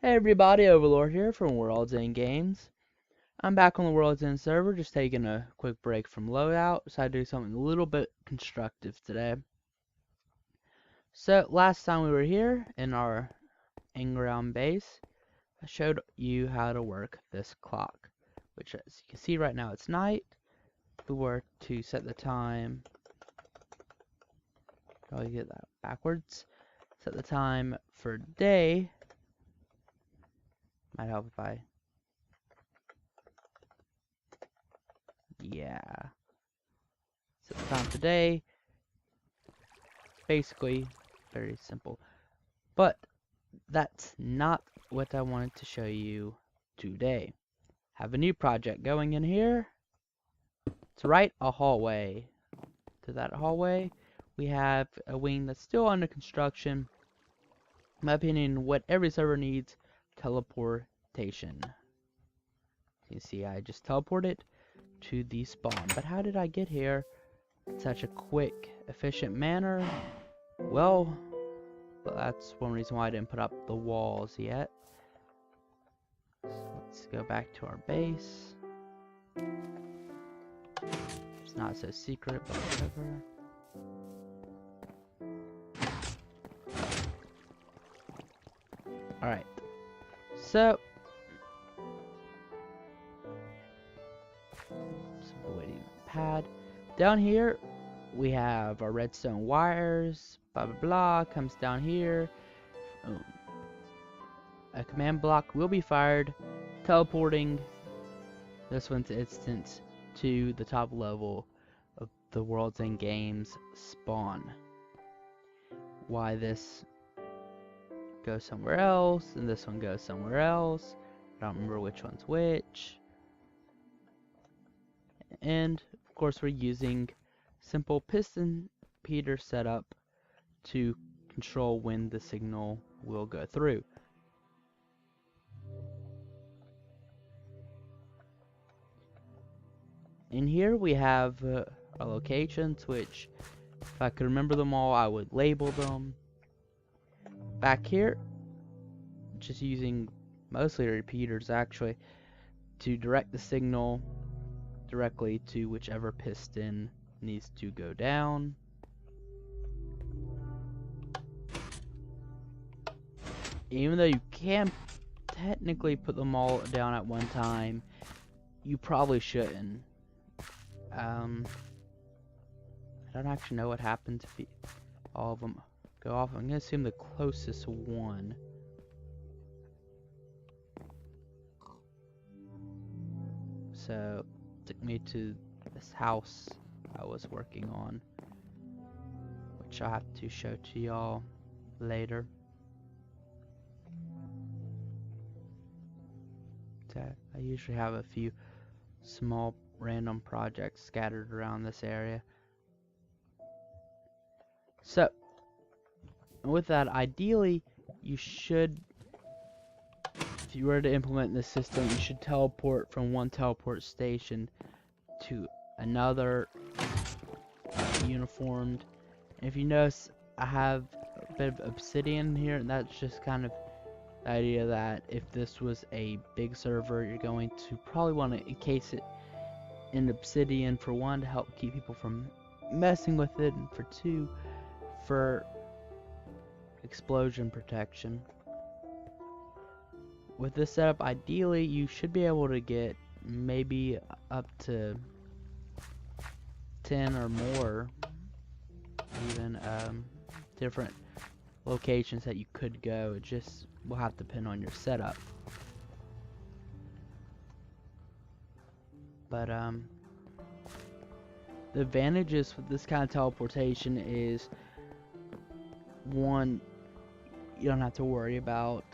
Hey everybody, Overlord here from WorldsEndGames. I'm back on the World's End server, just taking a quick break from loadout, so I do something a little bit constructive today. So, last time we were here in our in-ground base, I showed you how to work this clock, which as you can see right now it's night. If we were to set the time, probably get that backwards, set the time for day, might help if I set the time today. Basically, very simple. But that's not what I wanted to show you today. Have a new project going in here. To write a hallway. To that hallway, we have a wing that's still under construction. In my opinion, what every server needs, teleportation. You see, I just teleported to the spawn. But how did I get here in such a quick, efficient manner? Well, that's one reason why I didn't put up the walls yet. So let's go back to our base. It's not so secret, but whatever. Alright. So, waiting pad. Down here, we have our redstone wires. Blah blah blah. Comes down here. A command block will be fired, teleporting this one's instance to the top level of the WorldsEndGames spawn. Why this goes somewhere else and this one goes somewhere else, I don't remember which one's which. And of course we're using simple piston repeater setup to control when the signal will go through. In here we have our locations, which if I could remember them all I would label them. Back here, just using mostly repeaters actually to direct the signal directly to whichever piston needs to go down. Even though you can technically put them all down at one time, you probably shouldn't. I don't actually know what happens if all of them go off. I'm gonna assume the closest one. So, took me to this house I was working on, which I'll have to show to y'all later. I usually have a few small random projects scattered around this area. So, with that, ideally, you should, if you were to implement this system, you should teleport from one teleport station to another uniformed. And if you notice, I have a bit of obsidian here, and that's just kind of the idea that if this was a big server, you're going to probably want to encase it in obsidian, for one, to help keep people from messing with it, and for two, for explosion protection. With this setup, ideally you should be able to get maybe up to 10 or more even different locations that you could go. It just will have to depend on your setup. But the advantages with this kind of teleportation is, one, you don't have to worry about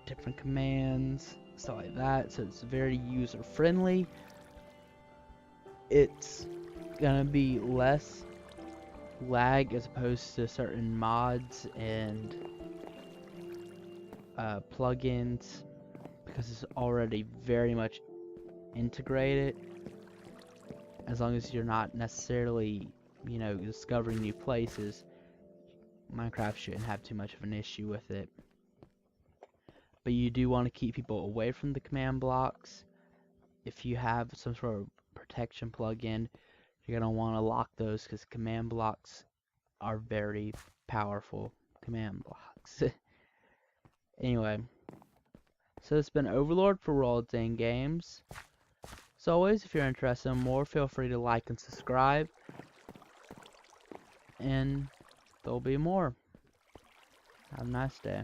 different commands, stuff like that, so it's very user friendly. It's gonna be less lag as opposed to certain mods and plugins, because it's already very much integrated. As long as you're not necessarily, you know, discovering new places, Minecraft shouldn't have too much of an issue with it. but you do want to keep people away from the command blocks. If you have some sort of protection plug-in, you're going to want to lock those because command blocks are very powerful command blocks. Anyway, so it's been Overlord for WorldsEndGames. As always, if you're interested in more, feel free to like and subscribe. And there'll be more. Have a nice day.